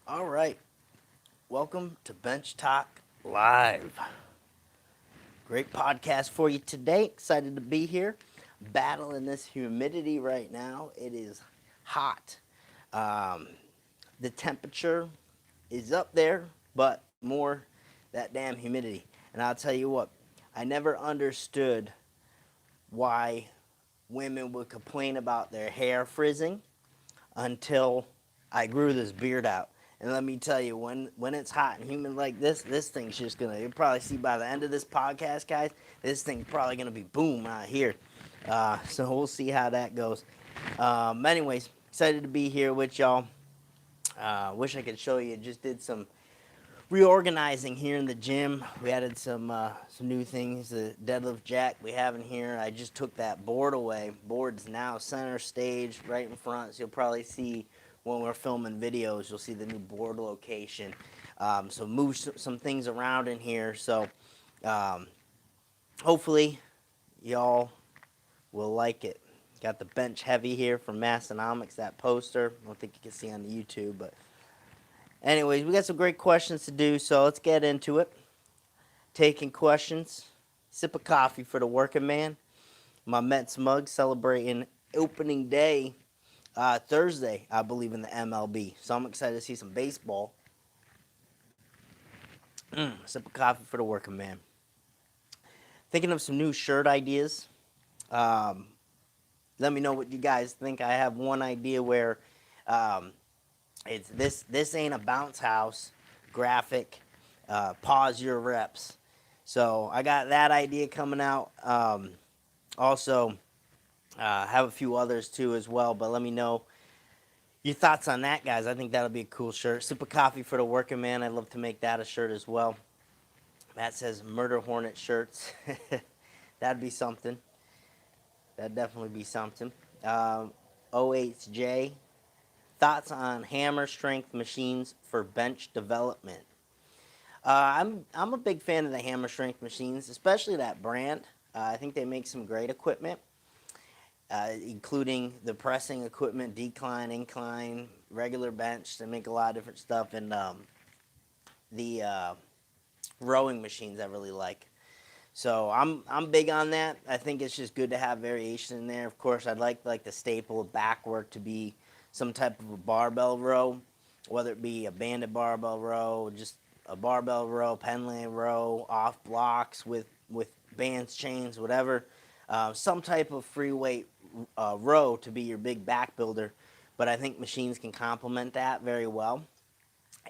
All right, welcome to Bench Talk Live. Great podcast for you today. Excited to be here. Battling this humidity right now. It is hot. Um, the temperature is up there, but more that damn humidity. And I'll tell you what, I never understood why women would complain about their hair frizzing until I grew this beard out. And let me tell you, when it's hot and humid like this thing's just gonna. You'll probably see by the end of this podcast, guys. This thing's probably gonna be boom out here. So we'll see how that goes. Anyways, excited to be here with y'all. Wish I could show you. Just did some reorganizing here in the gym. We added some new things. The deadlift jack we have in here. I just took that board away. Board's now center stage, right in front. So you'll probably see when we're filming videos. You'll see the new board location. So move some things around in here. So um, hopefully y'all will like it. Got the bench heavy here from Massonomics. That poster. I don't think you can see on the YouTube, but anyways, we got some great questions to do, so let's get into it. Taking questions. Sip of coffee for the working man. My Mets mug celebrating opening day Thursday, I believe, in the MLB. So I'm excited to see some baseball. Sip of coffee for the working man. Thinking of some new shirt ideas. Um, Let me know what you guys think. I have one idea where um, it's this ain't a bounce house graphic. Pause your reps. So I got that idea coming out. Also, have a few others too as well. But let me know your thoughts on that, guys. I think that'll be a cool shirt. Sip of coffee for the working man. I'd love to make that a shirt as well. Matt says Murder Hornet shirts. That'd be something. That'd definitely be something. OHJ. Thoughts on hammer strength machines for bench development. I'm a big fan of the hammer strength machines, especially that brand. I think they make some great equipment, including the pressing equipment, decline, incline, regular bench. They make a lot of different stuff, and the rowing machines I really like. So I'm big on that. I think it's just good to have variation in there. Of course, I'd like the staple of back work to be some type of a barbell row, whether it be a banded barbell row, just a barbell row, Penland row, off blocks with bands, chains, whatever. Some type of free weight row to be your big back builder. But I think machines can complement that very well,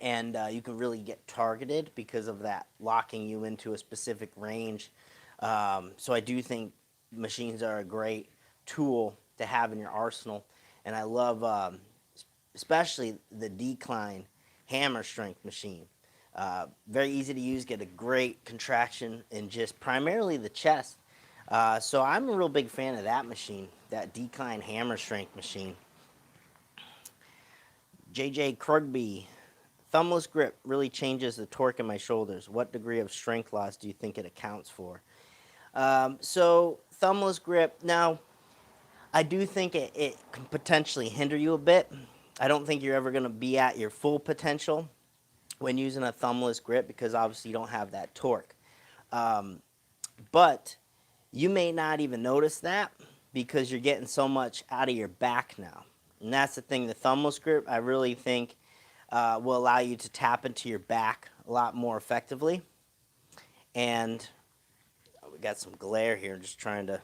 and you can really get targeted because of that locking you into a specific range. So I do think machines are a great tool to have in your arsenal, and I love especially the decline hammer strength machine. Very easy to use, get a great contraction in just primarily the chest. So I'm a real big fan of that machine, that decline hammer strength machine. JJ Krugby, Thumbless Grip really changes the torque in my shoulders. What degree of strength loss do you think it accounts for? So Thumbless Grip, now I do think it can potentially hinder you a bit. I don't think you're ever going to be at your full potential when using a thumbless grip because obviously you don't have that torque. Um, but you may not even notice that because you're getting so much out of your back now. And that's the thing, the thumbless grip, I really think will allow you to tap into your back a lot more effectively. And we got some glare here, just trying to,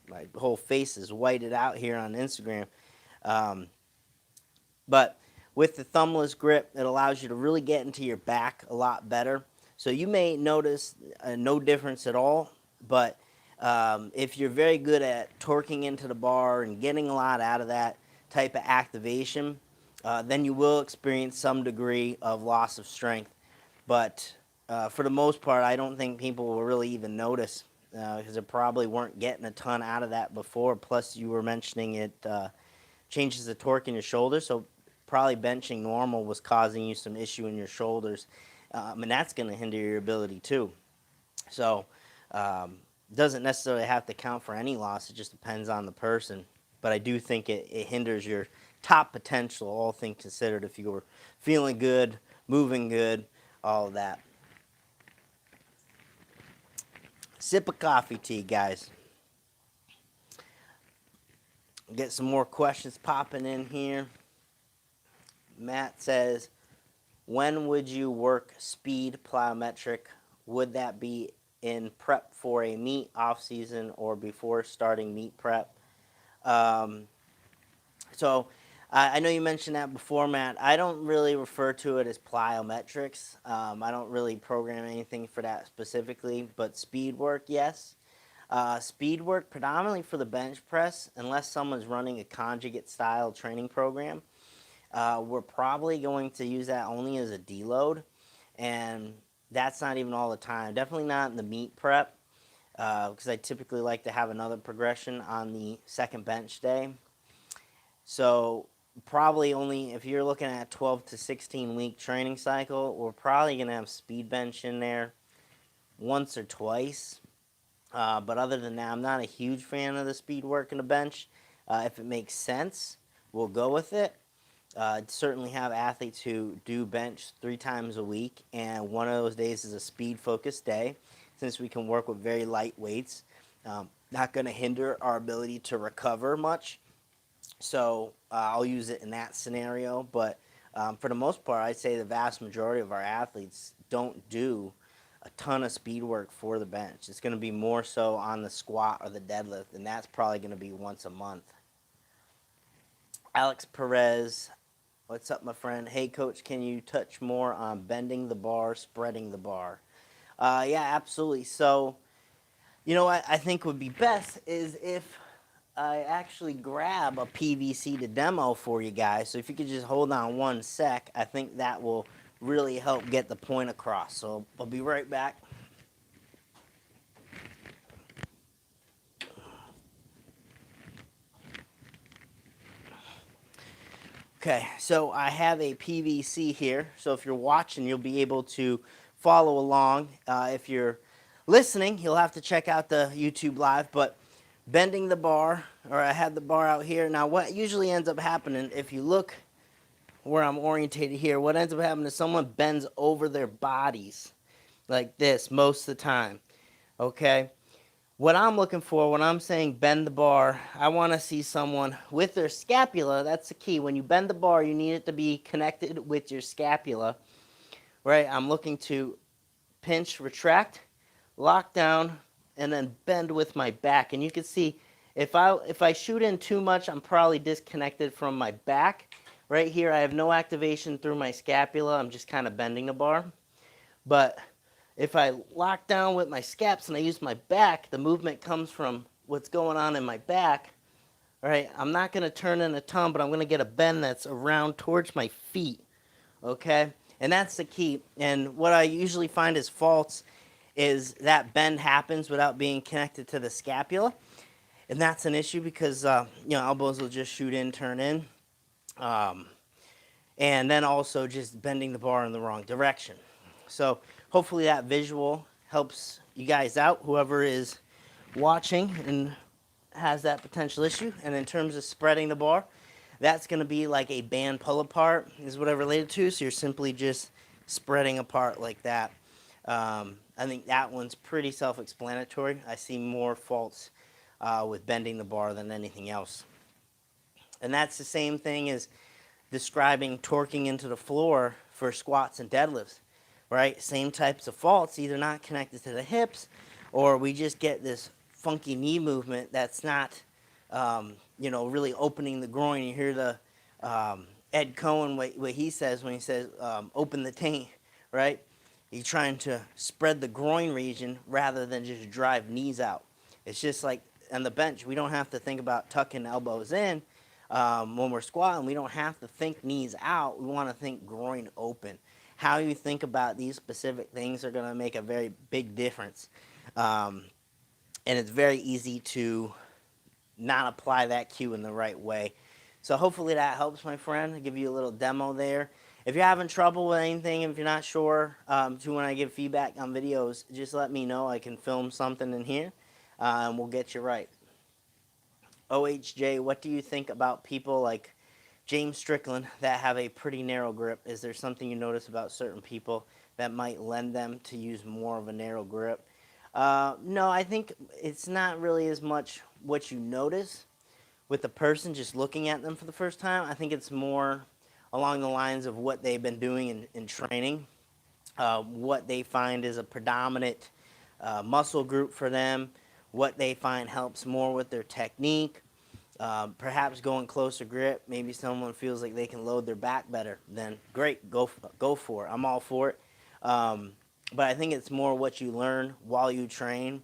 my whole face is whited out here on Instagram. Um, but with the thumbless grip, it allows you to really get into your back a lot better. So you may notice no difference at all, but if you're very good at torquing into the bar and getting a lot out of that type of activation, then you will experience some degree of loss of strength. But for the most part, I don't think people will really even notice because they probably weren't getting a ton out of that before. Plus, you were mentioning it changes the torque in your shoulders, so probably benching normal was causing you some issue in your shoulders, and that's going to hinder your ability too. So, doesn't necessarily have to count for any loss. It just depends on the person. But I do think it hinders your top potential, all things considered, if you were feeling good, moving good, all of that. Sip of coffee tea, guys. Get some more questions popping in here. Matt says, when would you work speed plyometric? Would that be in prep for a meet, off season, or before starting meet prep? So I know you mentioned that before, Matt. I don't really refer to it as plyometrics. I don't really program anything for that specifically, but speed work, yes. Speed work predominantly for the bench press, unless someone's running a conjugate style training program. We're probably going to use that only as a deload, and that's not even all the time. Definitely not in the meet prep, because I typically like to have another progression on the second bench day. So probably only if you're looking at a 12 to 16 week training cycle, we're probably going to have speed bench in there once or twice. But other than that, I'm not a huge fan of the speed work in the bench. If it makes sense, we'll go with it. Certainly have athletes who do bench 3 times a week, and one of those days is a speed focused day, since we can work with very light weights. Not going to hinder our ability to recover much. So I'll use it in that scenario. But for the most part, I'd say the vast majority of our athletes don't do a ton of speed work for the bench. It's going to be more so on the squat or the deadlift, and that's probably going to be once a month. Alex Perez, what's up, my friend? Hey, coach, can you touch more on bending the bar, spreading the bar? Yeah, absolutely. So, you know what I think would be best is if I actually grab a PVC to demo for you guys. So if you could just hold on one sec, I think that will really help get the point across. So I'll be right back. Okay, so I have a PVC here. So if you're watching, you'll be able to follow along. If you're listening, you'll have to check out the YouTube live. But bending the bar, or I have the bar out here. Now, what usually ends up happening, if you look where I'm orientated here, what ends up happening is someone bends over their bodies like this most of the time. Okay? What I'm looking for when I'm saying bend the bar, I want to see someone with their scapula. That's the key. When you bend the bar, you need it to be connected with your scapula, right? I'm looking to pinch, retract, lock down, and then bend with my back. And you can see if I shoot in too much, I'm probably disconnected from my back. Right here, I have no activation through my scapula. I'm just kind of bending the bar. But if I lock down with my scaps and I use my back, the movement comes from what's going on in my back. All right, I'm not going to turn in a ton, but I'm going to get a bend that's around towards my feet. Okay, and that's the key. And what I usually find is faults is that bend happens without being connected to the scapula, and that's an issue because elbows will just shoot in, turn in, and then also just bending the bar in the wrong direction. So hopefully that visual helps you guys out, whoever is watching and has that potential issue. And in terms of spreading the bar, that's going to be like a band pull apart is what I related to. So you're simply just spreading apart like that. I think that one's pretty self-explanatory. I see more faults with bending the bar than anything else. And that's the same thing as describing torquing into the floor for squats and deadlifts, right? Same types of faults, either not connected to the hips, or we just get this funky knee movement that's not, really opening the groin. You hear the Ed Cohen, what he says when he says, open the taint, right? He's trying to spread the groin region rather than just drive knees out. It's just like on the bench, we don't have to think about tucking elbows in. When we're squatting, we don't have to think knees out. We want to think groin open. How you think about these specific things are going to make a very big difference. And it's very easy to not apply that cue in the right way. So hopefully that helps, my friend. I'll give you a little demo there. If you're having trouble with anything, if you're not sure, when I give feedback on videos, just let me know. I can film something in here, and we'll get you right. OHJ, what do you think about people like James Strickland that have a pretty narrow grip? Is there something you notice about certain people that might lend them to use more of a narrow grip? No, I think it's not really as much what you notice with the person just looking at them for the first time. I think it's more along the lines of what they've been doing in training, what they find is a predominant muscle group for them, what they find helps more with their technique. Perhaps going closer grip. Maybe someone feels like they can load their back better. Then great, go for it. I'm all for it. Um, but I think it's more what you learn while you train,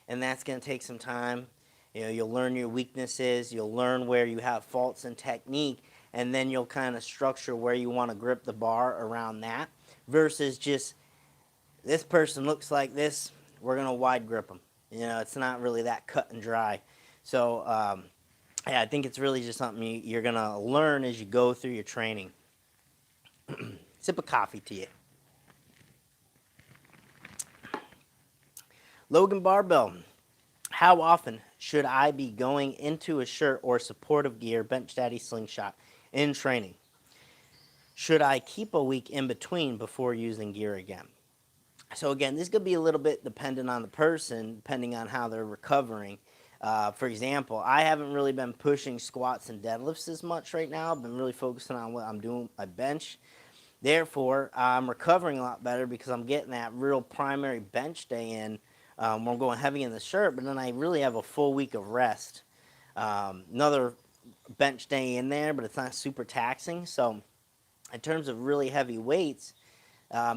and that's going to take some time. You'll learn your weaknesses. You'll learn where you have faults in technique, and then you'll kind of structure where you want to grip the bar around that. Versus just this person looks like this. We're going to wide grip them. It's not really that cut and dry. So. Yeah, I think it's really just something you're going to learn as you go through your training. Sip of coffee to you. Logan Barbell. How often should I be going into a shirt or supportive gear, Bench Daddy slingshot, in training? Should I keep a week in between before using gear again? So again, this could be a little bit dependent on the person, depending on how they're recovering. For example, I haven't really been pushing squats and deadlifts as much right now. I've been really focusing on what I'm doing with my bench. Therefore, I'm recovering a lot better because I'm getting that real primary bench day in where I'm going heavy in the shirt, but then I really have a full week of rest. Another bench day in there, but it's not super taxing. So in terms of really heavy weights,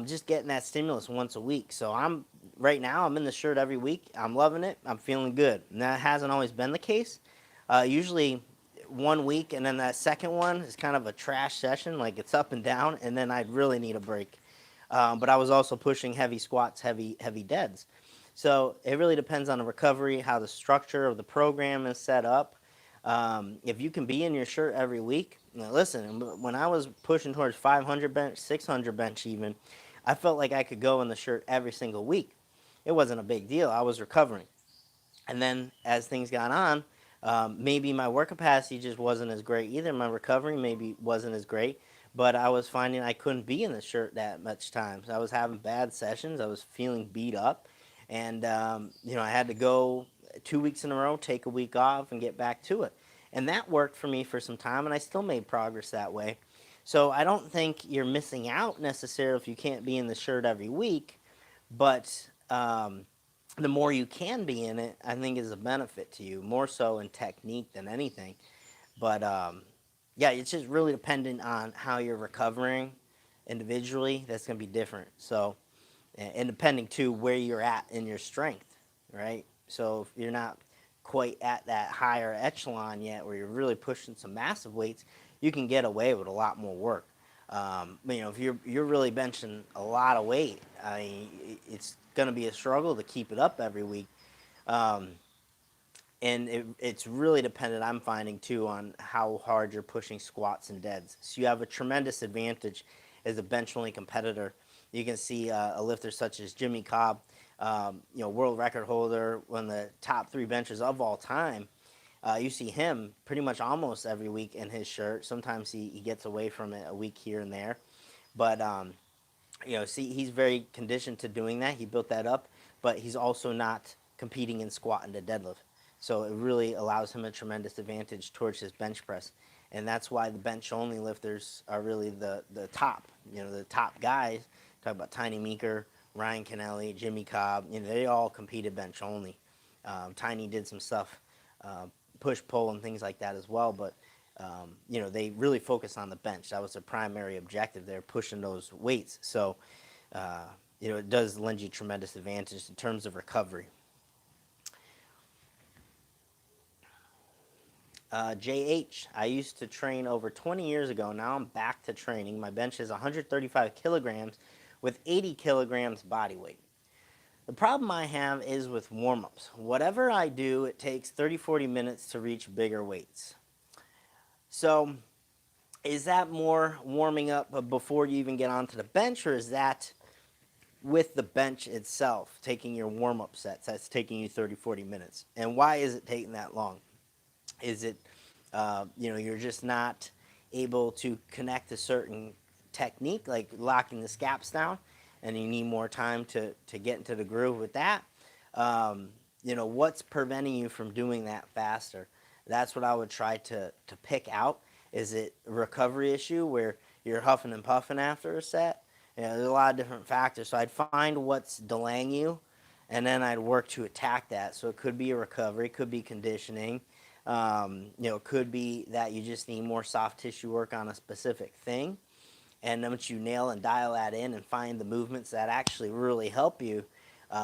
just getting that stimulus once a week. So right now I'm in the shirt every week. I'm loving it. I'm feeling good. And that hasn't always been the case. Usually 1 week, and then that second one is kind of a trash session, like it's up and down, and then I'd really need a break. But I was also pushing heavy squats, heavy deads. So it really depends on the recovery, how the structure of the program is set up. If you can be in your shirt every week, listen, when I was pushing towards 500 bench, 600 bench even, I felt like I could go in the shirt every single week. It wasn't a big deal. I was recovering. And then as things got on, maybe my work capacity just wasn't as great either. My recovery maybe wasn't as great, but I was finding I couldn't be in the shirt that much time. So I was having bad sessions. I was feeling beat up. And, I had to go 2 weeks in a row, take a week off, and get back to it. And that worked for me for some time, and I still made progress that way. So I don't think you're missing out necessarily if you can't be in the shirt every week, but the more you can be in it, I think is a benefit to you, more so in technique than anything. But yeah, it's just really dependent on how you're recovering individually. That's going to be different. So, and depending too where you're at in your strength, right? So if you're not quite at that higher echelon yet, where you're really pushing some massive weights, you can get away with a lot more work. If you're really benching a lot of weight, it's going to be a struggle to keep it up every week. Um, and it's really dependent, I'm finding too, on how hard you're pushing squats and deads. So you have a tremendous advantage as a bench only competitor. You can see a lifter such as Jimmy Cobb, world record holder, one of the top 3 benchers of all time. You see him pretty much almost every week in his shirt. Sometimes he gets away from it a week here and there, but he's very conditioned to doing that. He built that up, but he's also not competing in squat and the deadlift. So it really allows him a tremendous advantage towards his bench press. And that's why the bench only lifters are really the top, the top guys. Talk about Tiny Meeker, Ryan Kennelly, Jimmy Cobb, they all competed bench only. Tiny did some stuff, push, pull, and things like that as well, but they really focus on the bench. That was their primary objective. They're pushing those weights. So, it does lend you tremendous advantage in terms of recovery. JH, I used to train over 20 years ago. Now I'm back to training. My bench is 135 kilograms with 80 kilograms body weight. The problem I have is with warm-ups. Whatever I do, it takes 30-40 minutes to reach bigger weights. So is that more warming up before you even get onto the bench, or is that with the bench itself, taking your warm-up sets, that's taking you 30-40 minutes? And why is it taking that long? Is it, you're just not able to connect a certain technique, like locking the scaps down, and you need more time to get into the groove with that, um, what's preventing you from doing that faster? That's what I would try to pick out. Is it a recovery issue where you're huffing and puffing after a set? There's a lot of different factors. So I'd find what's delaying you, and then I'd work to attack that. So it could be a recovery, could be conditioning, it could be that you just need more soft tissue work on a specific thing. And then once you nail and dial that in and find the movements that actually really help you,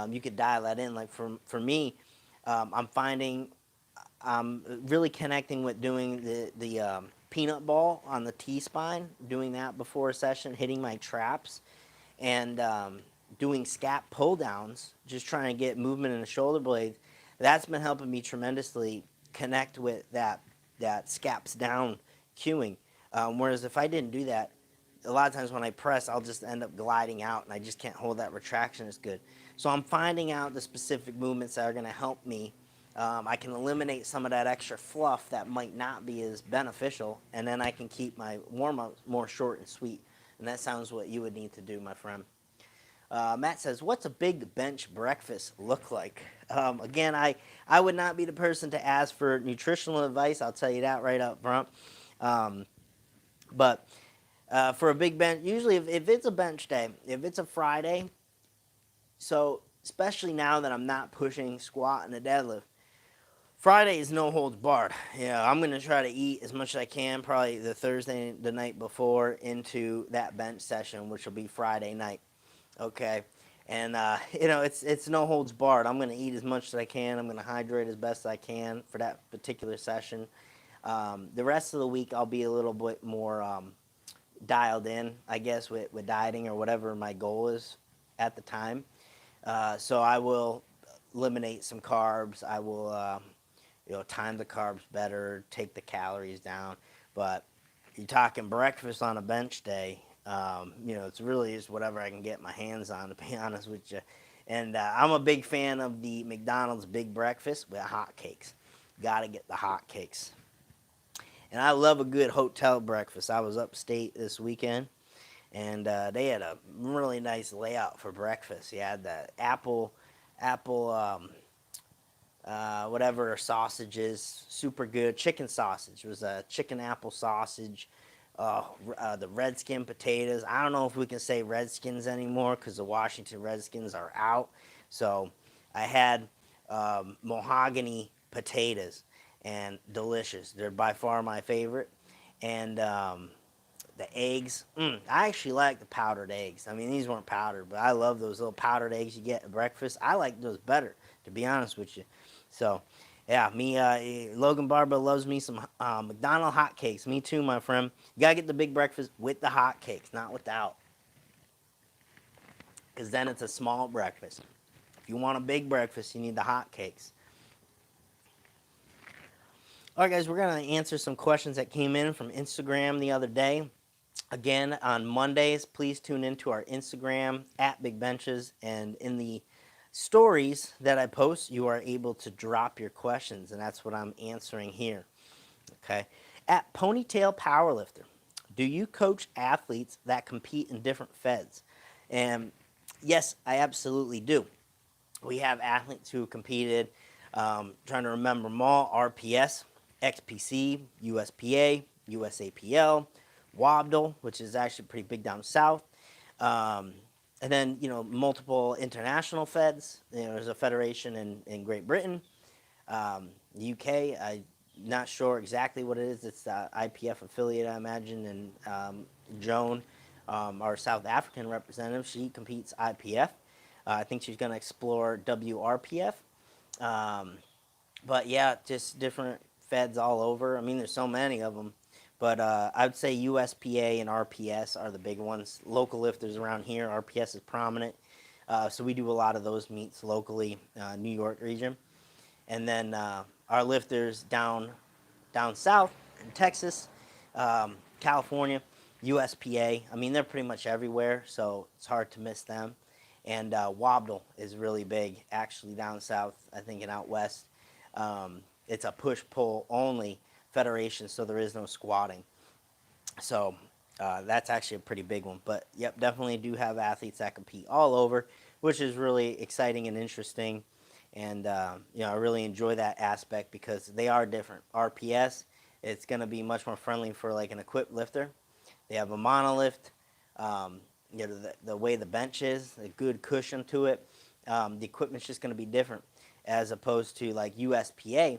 you could dial that in. Like for me, I'm finding I'm really connecting with doing the peanut ball on the T-spine, doing that before a session, hitting my traps, and doing scap pull downs, just trying to get movement in the shoulder blades. That's been helping me tremendously connect with that scaps down cueing. Whereas if I didn't do that, a lot of times when I press, I'll just end up gliding out, and I just can't hold that retraction as good. So I'm finding out the specific movements that are going to help me. I can eliminate some of that extra fluff that might not be as beneficial, and then I can keep my warm-up more short and sweet. And that sounds what you would need to do, my friend. Matt says, what's a big bench breakfast look like? Again, I would not be the person to ask for nutritional advice. I'll tell you that right up front. But for a big bench, usually if it's a bench day, if it's a Friday, so especially now that I'm not pushing squat and a deadlift, Friday is no holds barred. I'm going to try to eat as much as I can, probably the Thursday, the night before, into that bench session, which will be Friday night. Okay. And, it's no holds barred. I'm going to eat as much as I can. I'm going to hydrate as best I can for that particular session. The rest of the week, I'll be a little bit more dialed in, I guess, with dieting or whatever my goal is at the time. So I will eliminate some carbs. I will, time the carbs better, take the calories down. But you're talking breakfast on a bench day. It's really just whatever I can get my hands on, to be honest with you. And I'm a big fan of the McDonald's Big Breakfast with hotcakes. Got to get the hotcakes. And I love a good hotel breakfast. I was upstate this weekend, and they had a really nice layout for breakfast. You had the apple, whatever sausages, super good. Chicken sausage. It was a chicken apple sausage. The Redskin potatoes. I don't know if we can say Redskins anymore because the Washington Redskins are out. So I had mahogany potatoes, and delicious. They're by far my favorite. And the eggs, I actually like the powdered eggs. I mean, these weren't powdered, but I love those little powdered eggs you get at breakfast. I like those better, to be honest with you. So, yeah, Logan Barber loves me some McDonald hotcakes. Me too, my friend. You gotta get the big breakfast with the hotcakes, not without. Because then it's a small breakfast. If you want a big breakfast, you need the hotcakes. All right, guys, we're going to answer some questions that came in from Instagram the other day. Again, on Mondays, please tune into our Instagram at Big Benches, and in the stories that I post, you are able to drop your questions, and that's what I'm answering here. Okay, at Ponytail Powerlifter, do you coach athletes that compete in different feds? And yes, I absolutely do. We have athletes who competed, trying to remember them all: RPS, XPC, USPA, USAPL, WOBDL, which is actually pretty big down south. And then, multiple international feds. There's a federation in Great Britain, UK. I'm not sure exactly what it is. It's the IPF affiliate, I imagine. And Joan, our South African representative, she competes IPF. I think she's going to explore WRPF. But yeah, just different feds all over. I mean, there's so many of them. But I would say USPA and RPS are the big ones. Local lifters around here, RPS is prominent. So we do a lot of those meets locally, New York region. And then our lifters down south in Texas, California, USPA. I mean, they're pretty much everywhere, so it's hard to miss them. And WOBDL is really big, actually, down south, I think, and out west. It's a push-pull only federation, so there is no squatting. So that's actually a pretty big one. But yep, definitely do have athletes that compete all over, which is really exciting and interesting. And I really enjoy that aspect because they are different. RPS, it's going to be much more friendly for like an equipped lifter. They have a monolift. Um, the way the bench is, a good cushion to it. The equipment's just going to be different, as opposed to like USPA.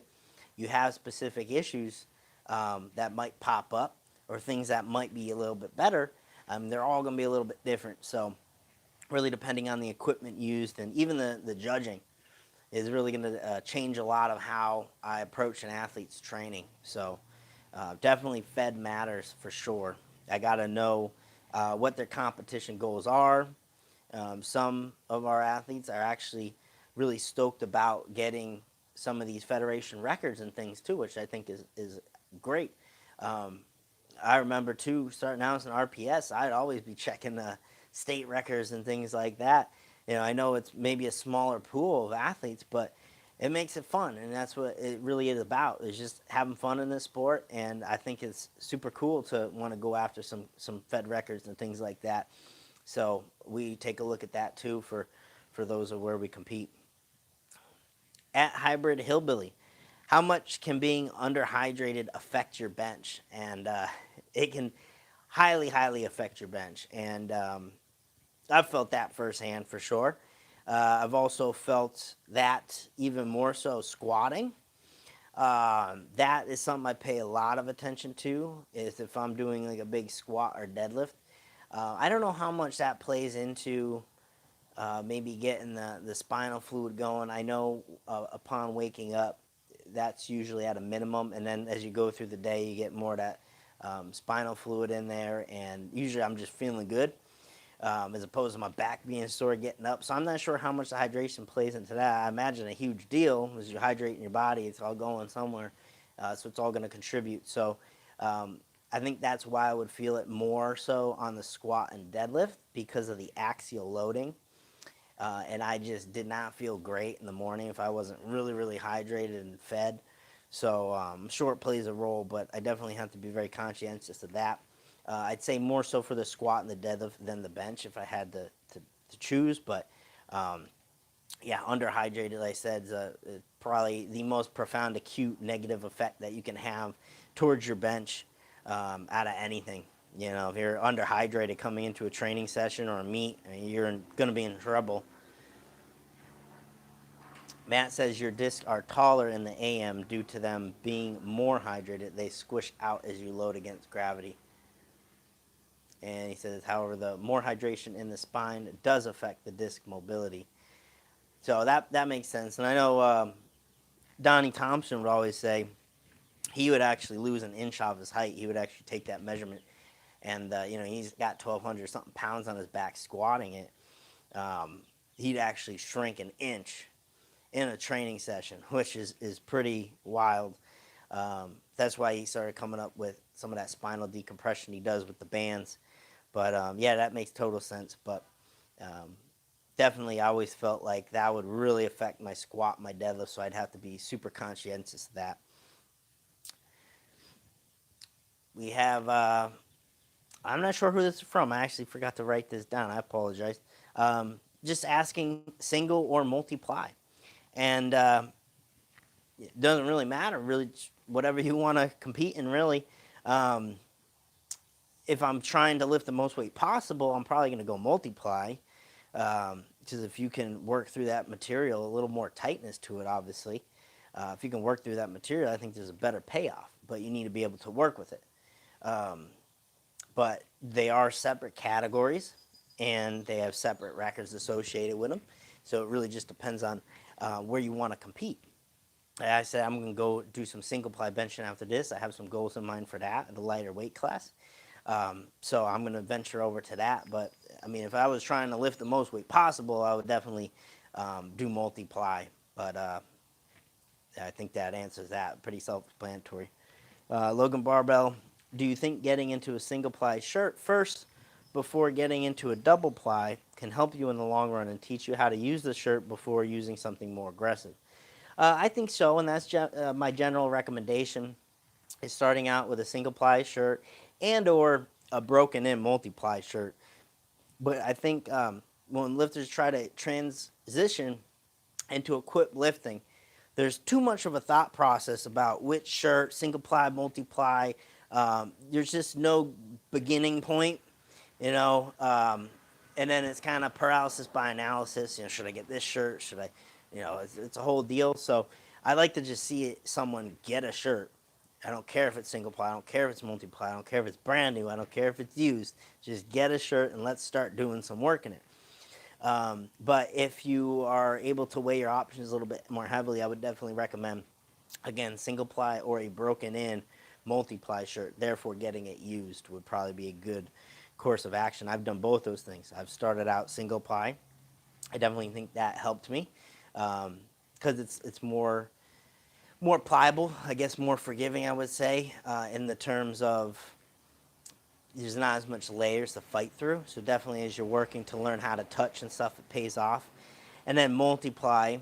You have specific issues that might pop up, or things that might be a little bit better. They're all going to be a little bit different. So really depending on the equipment used, and even the judging is really going to change a lot of how I approach an athlete's training. So definitely Fed matters for sure. I got to know what their competition goals are. Some of our athletes are actually really stoked about getting some of these federation records and things too, which I think is great. Um, I remember too, starting out as an RPS, I'd always be checking the state records and things like that. I know it's maybe a smaller pool of athletes, but it makes it fun, and that's what it really is about. Is just having fun in this sport, and I think it's super cool to want to go after some Fed records and things like that. So we take a look at that too for those of where we compete. At Hybrid Hillbilly, how much can being underhydrated affect your bench? And it can highly affect your bench. And I've felt that firsthand for sure. I've also felt that even more so squatting. That is something I pay a lot of attention to. Is if I'm doing like a big squat or deadlift. I don't know how much that plays into maybe getting the spinal fluid going. I know upon waking up, that's usually at a minimum, and then as you go through the day, you get more of that spinal fluid in there, and usually I'm just feeling good. As opposed to my back being sore getting up. So I'm not sure how much the hydration plays into that. I imagine a huge deal as you're hydrating your body. It's all going somewhere. So it's all going to contribute. So I think that's why I would feel it more so on the squat and deadlift because of the axial loading. And I just did not feel great in the morning if I wasn't really hydrated and fed. So short plays a role, but I definitely have to be very conscientious of that. I'd say more so for the squat and the deadlift than the bench if I had to choose. But yeah, underhydrated, like I said, is probably the most profound acute negative effect that you can have towards your bench out of anything. If you're underhydrated coming into a training session or a meet, you're going to be in trouble. Matt says your discs are taller in the AM due to them being more hydrated. They squish out as you load against gravity. And he says, however, the more hydration in the spine does affect the disc mobility. So that makes sense. And I know Donnie Thompson would always say he would actually lose an inch off his height. He would actually take that measurement. And, he's got 1,200 something pounds on his back squatting it. He'd actually shrink an inch in a training session, which is pretty wild. That's why he started coming up with some of that spinal decompression he does with the bands. But yeah, that makes total sense. But definitely, I always felt like that would really affect my squat, my deadlift, so I'd have to be super conscientious of that. We have, I'm not sure who this is from. I actually forgot to write this down. I apologize. Just asking single or multiply. And it doesn't really matter, really, whatever you want to compete in, really. If I'm trying to lift the most weight possible, I'm probably going to go multiply. Because if you can work through that material, a little more tightness to it, obviously. If you can work through that material, I think there's a better payoff. But you need to be able to work with it. But they are separate categories, and they have separate records associated with them. So it really just depends on where you want to compete. Like I said, I'm going to go do some single ply benching after this. I have some goals in mind for that, the lighter weight class. So I'm going to venture over to that. But, I mean, if I was trying to lift the most weight possible, I would definitely do multiply. But I think that answers that. Pretty self-explanatory. Logan Barbell, do you think getting into a single ply shirt first before getting into a double ply can help you in the long run and teach you how to use the shirt before using something more aggressive? I think so, and that's my general recommendation is starting out with a single ply shirt and or a broken in multiply shirt. But I think when lifters try to transition into equipped lifting, there's too much of a thought process about which shirt, single ply, multiply. There's just no beginning point, you know, and then it's kind of paralysis by analysis. You know, should I get this shirt? Should I, you know, it's a whole deal. So I like to just see someone get a shirt. I don't care if it's single ply. I don't care if it's multiply. I don't care if it's brand new. I don't care if it's used. Just get a shirt and let's start doing some work in it. But if you are able to weigh your options a little bit more heavily, I would definitely recommend, again, single ply or a broken in multiply shirt. Therefore, getting it used would probably be a good course of action. I've done both those things. I've started out single ply. I definitely think that helped me because it's more pliable, I guess, more forgiving, I would say, in the terms of there's not as much layers to fight through. So definitely as you're working to learn how to touch and stuff, it pays off. And then multiply,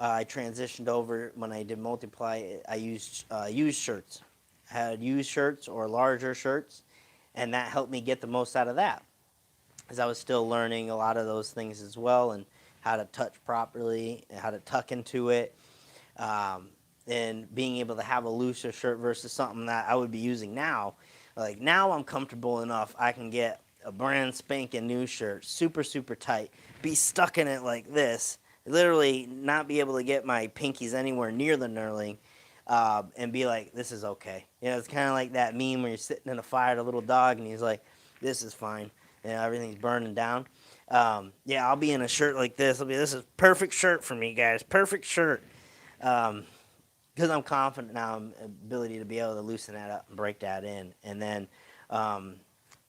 I transitioned over when I did multiply. I used shirts. I had used shirts or larger shirts, and that helped me get the most out of that, as I was still learning a lot of those things as well, and how to touch properly and how to tuck into it. And being able to have a looser shirt versus something that I would be using now. Like now I'm comfortable enough I can get a brand spanking new shirt, super, super tight, be stuck in it like this, literally not be able to get my pinkies anywhere near the knurling, and be like, this is okay. You know, it's kind of like that meme where you're sitting in a fire at a little dog and he's like, this is fine. You know, everything's burning down. Yeah, I'll be in a shirt like this. This is perfect shirt for me, guys. Perfect shirt. Because I'm confident now in ability to be able to loosen that up and break that in. And then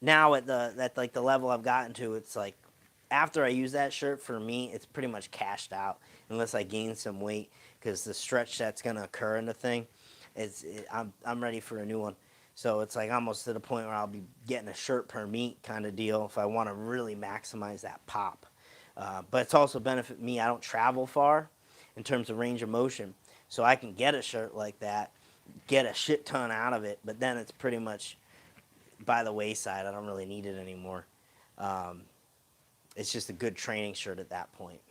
now at the level I've gotten to, it's like after I use that shirt, for me, it's pretty much cashed out unless I gain some weight, because the stretch that's going to occur in the thing, I'm ready for a new one. So it's like almost to the point where I'll be getting a shirt per meet kind of deal if I want to really maximize that pop. But it's also benefit me. I don't travel far in terms of range of motion. So I can get a shirt like that, get a shit ton out of it, but then it's pretty much by the wayside. I don't really need it anymore. It's just a good training shirt at that point.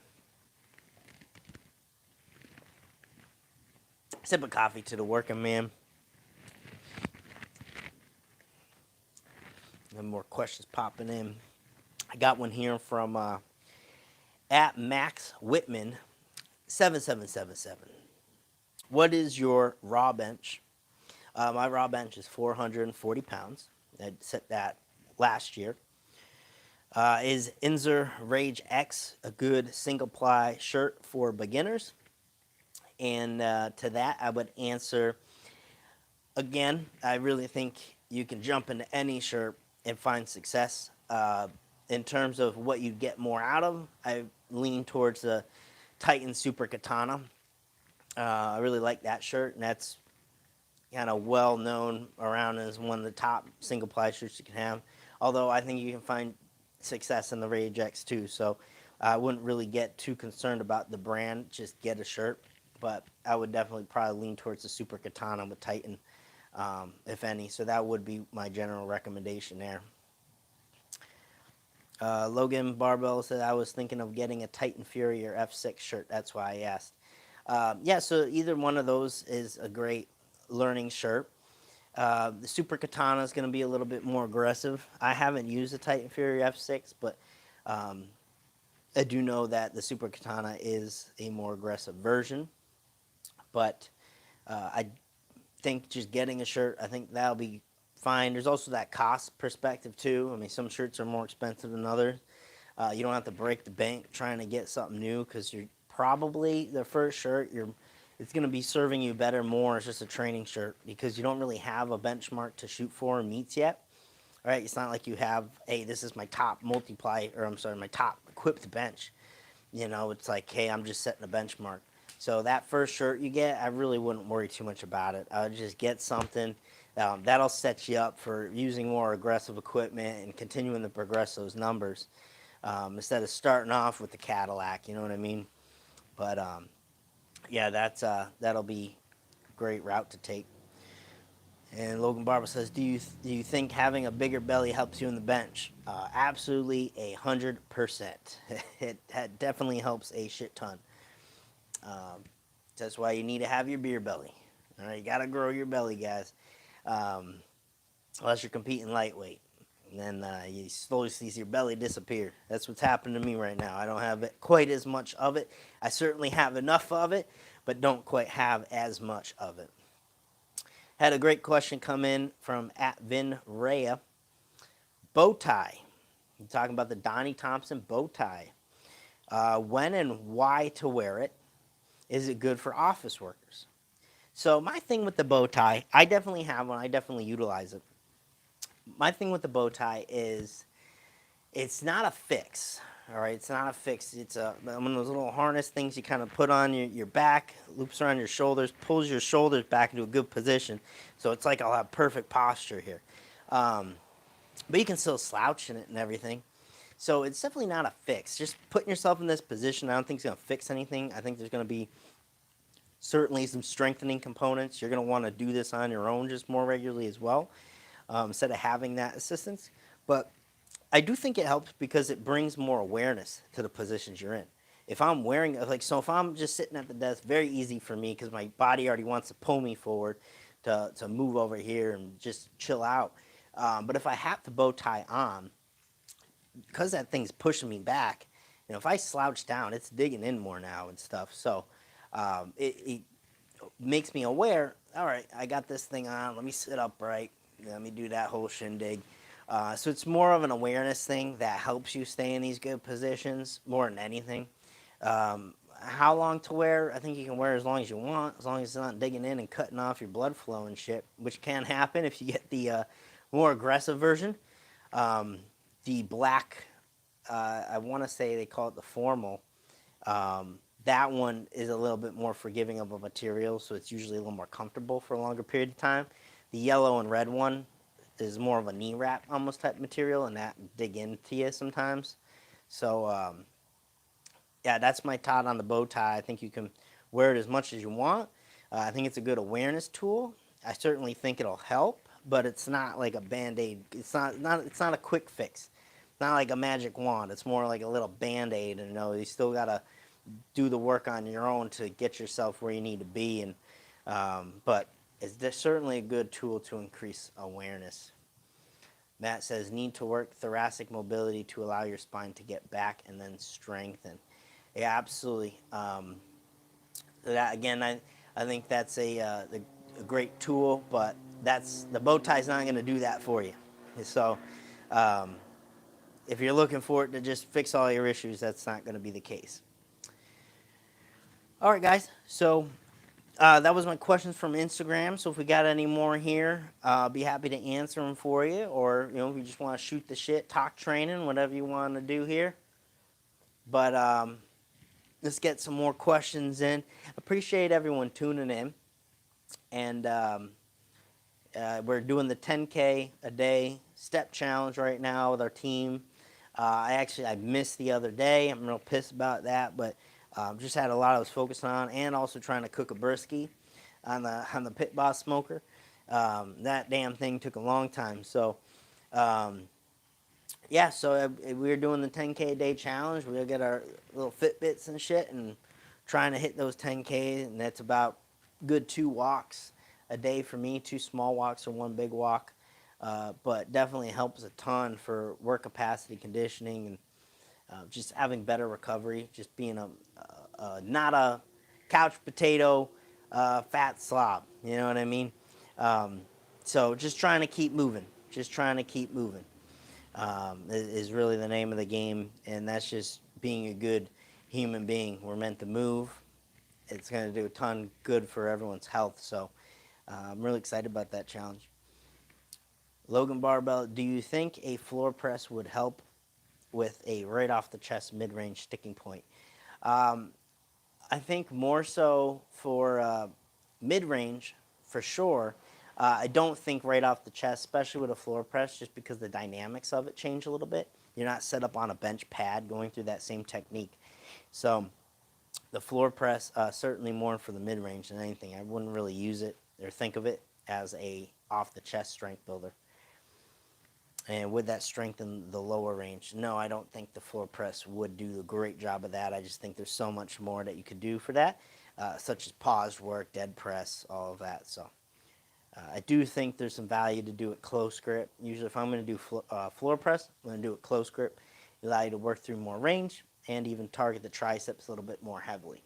Sip of coffee to the working man. And more questions popping in. I got one here from at Max Whitman 7777. What is your raw bench? My raw bench is 440 pounds. I set that last year. Is Inzer Rage X a good single ply shirt for beginners? And to that, I would answer, again, I really think you can jump into any shirt and find success. In terms of what you get more out of, I lean towards the Titan Super Katana. I really like that shirt, and that's kind of well known around as one of the top single ply shirts you can have. Although I think you can find success in the Rage X too, so I wouldn't really get too concerned about the brand. Just get a shirt, but I would definitely probably lean towards the Super Katana with Titan, if any. So that would be my general recommendation there. Logan Barbell said, I was thinking of getting a Titan Fury or F6 shirt. That's why I asked. Yeah, so either one of those is a great learning shirt. The Super Katana is going to be a little bit more aggressive. I haven't used the Titan Fury F6, but I do know that the Super Katana is a more aggressive version. But I think just getting a shirt, I think that'll be fine. There's also that cost perspective too. I mean, some shirts are more expensive than others. You don't have to break the bank trying to get something new, because you're probably the first shirt it's going to be serving you better more as just a training shirt, because you don't really have a benchmark to shoot for in meets yet. All right, it's not like you have, hey, this is my top multiply, or I'm sorry, my top equipped bench. You know, it's like, hey, I'm just setting a benchmark. So that first shirt you get, I really wouldn't worry too much about it. I would just get something that'll set you up for using more aggressive equipment and continuing to progress those numbers, instead of starting off with the Cadillac. You know what I mean? But yeah, that'll be a great route to take. And Logan Barber says, do you think having a bigger belly helps you in the bench? Absolutely, 100%. That definitely helps a shit ton. Um, that's why you need to have your beer belly. All right, you got to grow your belly, guys. Um, Unless you're competing lightweight. And then you slowly see your belly disappear. That's what's happening to me right now. I don't have quite as much of it. I certainly have enough of it, but don't quite have as much of it. Had a great question come in from @VinRaya. Bow tie. I'm talking about the Donnie Thompson bow tie. When and why to wear it? Is it good for office workers? So my thing with the bow tie, I definitely have one. I definitely utilize it. My thing with the bow tie is it's not a fix. All right, it's not a fix. It's one of those little harness things you kind of put on your back, loops around your shoulders, pulls your shoulders back into a good position. So it's like I'll have perfect posture here. Um, but you can still slouch in it and everything. So it's definitely not a fix. Just putting yourself in this position, I don't think it's going to fix anything. I think there's going to be certainly some strengthening components. You're going to want to do this on your own just more regularly as well, instead of having that assistance. But I do think it helps because it brings more awareness to the positions you're in. If I'm wearing, like, so if I'm just sitting at the desk, very easy for me because my body already wants to pull me forward to move over here and just chill out. But if I have the bow tie on, because that thing's pushing me back, if I slouch down, it's digging in more now and stuff. So it makes me aware, all right, I got this thing on, let me sit upright, let me do that whole shindig. So it's more of an awareness thing that helps you stay in these good positions more than anything. How long to wear? I think you can wear as long as you want, as long as it's not digging in and cutting off your blood flow and shit, which can happen if you get the more aggressive version. The black, I want to say they call it the formal. That one is a little bit more forgiving of a material, so it's usually a little more comfortable for a longer period of time. The yellow and red one is more of a knee wrap almost type material, and that dig into you sometimes. So yeah, that's my thought on the bow tie. I think you can wear it as much as you want. I think it's a good awareness tool. I certainly think it'll help, but it's not like a band-aid. It's not a quick fix. It's not like a magic wand. It's more like a little band-aid, and you still gotta do the work on your own to get yourself where you need to be. And but it's certainly a good tool to increase awareness. Matt says, need to work thoracic mobility to allow your spine to get back and then strengthen. Yeah, absolutely. That again, I think that's a great tool, but the bow tie's not going to do that for you. So um, if you're looking for it to just fix all your issues, that's not going to be the case. All right, guys. So that was my questions from Instagram. So if we got any more here, I'll be happy to answer them for you. Or if you just want to shoot the shit, talk training, whatever you want to do here. But let's get some more questions in. Appreciate everyone tuning in. And we're doing the 10K a day step challenge right now with our team. I missed the other day. I'm real pissed about that, but just had a lot I was focused on, and also trying to cook a brisky on the Pit Boss smoker. That damn thing took a long time. So yeah, so we were doing the 10K a day challenge. We'll get our little Fitbits and shit and trying to hit those 10K, and that's about good 2 walks a day for me, 2 small walks or 1 big walk. But definitely helps a ton for work capacity conditioning and just having better recovery, just being not a couch potato fat slob, you know what I mean? So just trying to keep moving, is really the name of the game, and that's just being a good human being. We're meant to move. It's going to do a ton good for everyone's health, so I'm really excited about that challenge. Logan Barbell, do you think a floor press would help with a right off the chest mid-range sticking point? I think more so for mid-range, for sure. I don't think right off the chest, especially with a floor press, just because the dynamics of it change a little bit. You're not set up on a bench pad going through that same technique. So the floor press, certainly more for the mid-range than anything. I wouldn't really use it or think of it as a off the chest strength builder. And would that strengthen the lower range? No, I don't think the floor press would do a great job of that. I just think there's so much more that you could do for that, such as paused work, dead press, all of that. So I do think there's some value to do it close grip. Usually if I'm going to do floor press, I'm going to do it close grip. Allow you to work through more range and even target the triceps a little bit more heavily.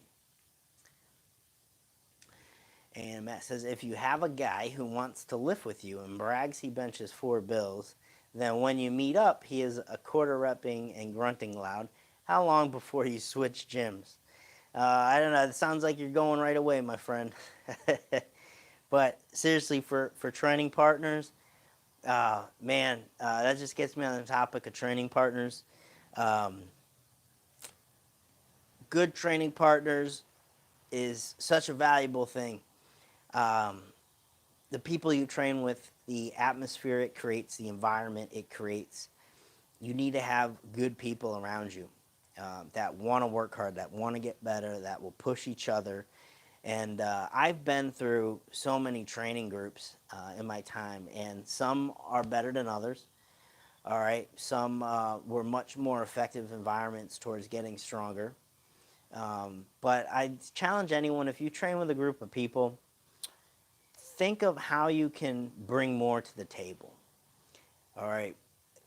And Matt says, if you have a guy who wants to lift with you and brags he benches 4 bills, then when you meet up, he is a quarter repping and grunting loud. How long before you switch gyms? I don't know. It sounds like you're going right away, my friend. But seriously, for training partners, man, that just gets me on the topic of training partners. Good training partners is such a valuable thing. The people you train with, the atmosphere it creates, the environment it creates. You need to have good people around you that want to work hard, that want to get better, that will push each other. And I've been through so many training groups in my time, and some are better than others. All right, some were much more effective environments towards getting stronger. But I challenge anyone, if you train with a group of people, think of how you can bring more to the table. All right,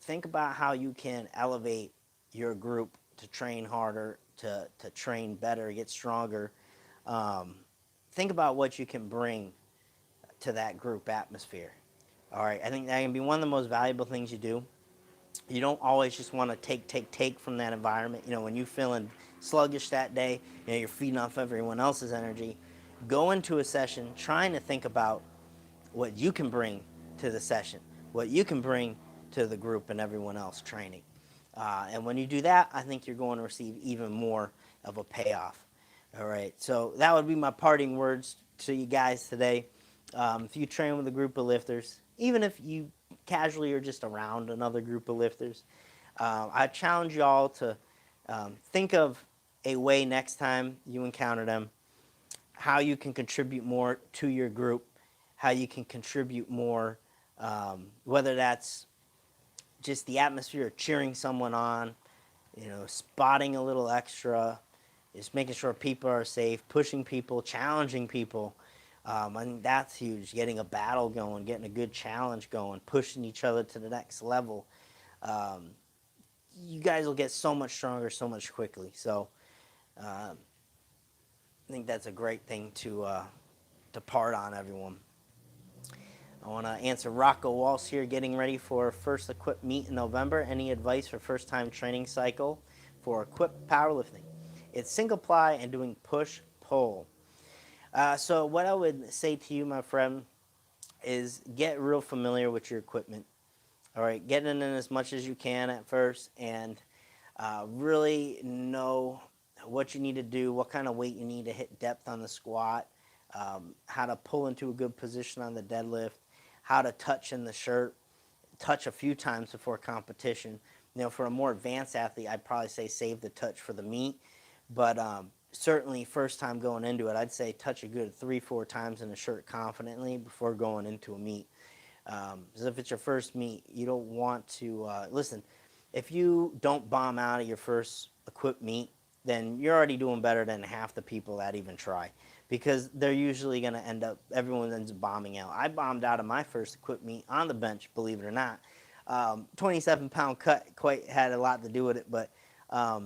think about how you can elevate your group to train harder, to train better, get stronger. Think about what you can bring to that group atmosphere. All right, I think that can be one of the most valuable things you do. You don't always just want to take from that environment. When you're feeling sluggish that day, you're feeding off everyone else's energy. Go into a session trying to think about what you can bring to the session, what you can bring to the group and everyone else training. And when you do that, I think you're going to receive even more of a payoff. All right, so that would be my parting words to you guys today. If you train with a group of lifters, even if you casually are just around another group of lifters, I challenge you all to think of a way next time you encounter them, how you can contribute more to your group, how you can contribute more, whether that's just the atmosphere of cheering someone on, spotting a little extra, just making sure people are safe, pushing people, challenging people. I think that's huge. Getting a battle going, getting a good challenge going, pushing each other to the next level. You guys will get so much stronger so much quickly. So I think that's a great thing to part on, everyone. I want to answer Rocco Walsh here, getting ready for first equipped meet in November. Any advice for first-time training cycle for equipped powerlifting? It's single ply and doing push-pull. So what I would say to you, my friend, is get real familiar with your equipment. All right, get in as much as you can at first, and really know what you need to do, what kind of weight you need to hit depth on the squat, how to pull into a good position on the deadlift, how to touch in the shirt, touch a few times before competition. For a more advanced athlete, I'd probably say save the touch for the meet, but certainly first time going into it, I'd say touch a good 3-4 times in a shirt confidently before going into a meet. Because if it's your first meet, you don't want to, listen, if you don't bomb out of your first equipped meet, then you're already doing better than half the people that even try, because they're usually going to everyone ends up bombing out. I bombed out of my first equipped meet on the bench, believe it or not. 27-pound cut quite had a lot to do with it, but I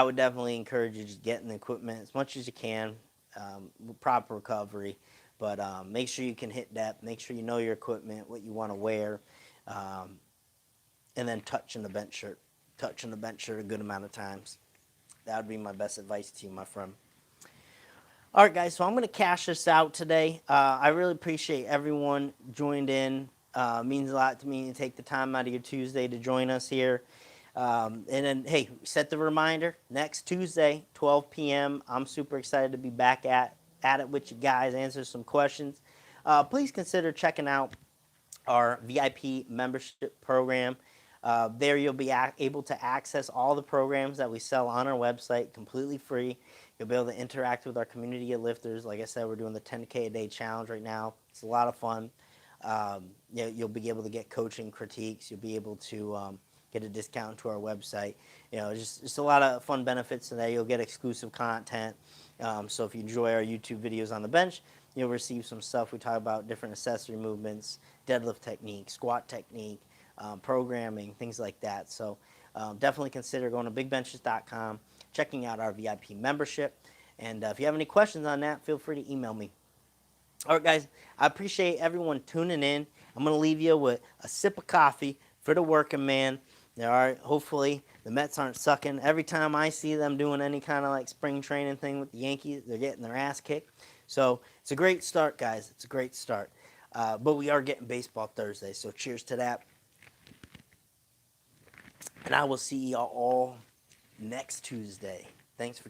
would definitely encourage you to get in the equipment as much as you can, proper recovery, but make sure you can hit depth, make sure you know your equipment, what you want to wear, and then touch in the bench shirt. Touch in the bench shirt a good amount of times. That would be my best advice to you, my friend. All right, guys, so I'm going to cash this out today. I really appreciate everyone joined in. It means a lot to me to take the time out of your Tuesday to join us here. And then, hey, set the reminder, next Tuesday, 12 p.m., I'm super excited to be back at it with you guys, answer some questions. Please consider checking out our VIP membership program. There you'll be able to access all the programs that we sell on our website completely free. You'll be able to interact with our community of lifters. Like I said, we're doing the 10K a day challenge right now. It's a lot of fun. You'll be able to get coaching critiques. You'll be able to get a discount to our website. Just a lot of fun benefits in there. You'll get exclusive content. So if you enjoy our YouTube videos on the bench, you'll receive some stuff. We talk about different accessory movements, deadlift technique, squat technique, programming, things like that. So definitely consider going to bigbenches.com, checking out our VIP membership. And if you have any questions on that, feel free to email me. All right, guys, I appreciate everyone tuning in. I'm going to leave you with a sip of coffee for the working man. All right, hopefully the Mets aren't sucking. Every time I see them doing any kind of like spring training thing with the Yankees, they're getting their ass kicked. So it's a great start, guys. It's a great start. But we are getting baseball Thursday, so cheers to that. And I will see y'all all next Tuesday. Thanks for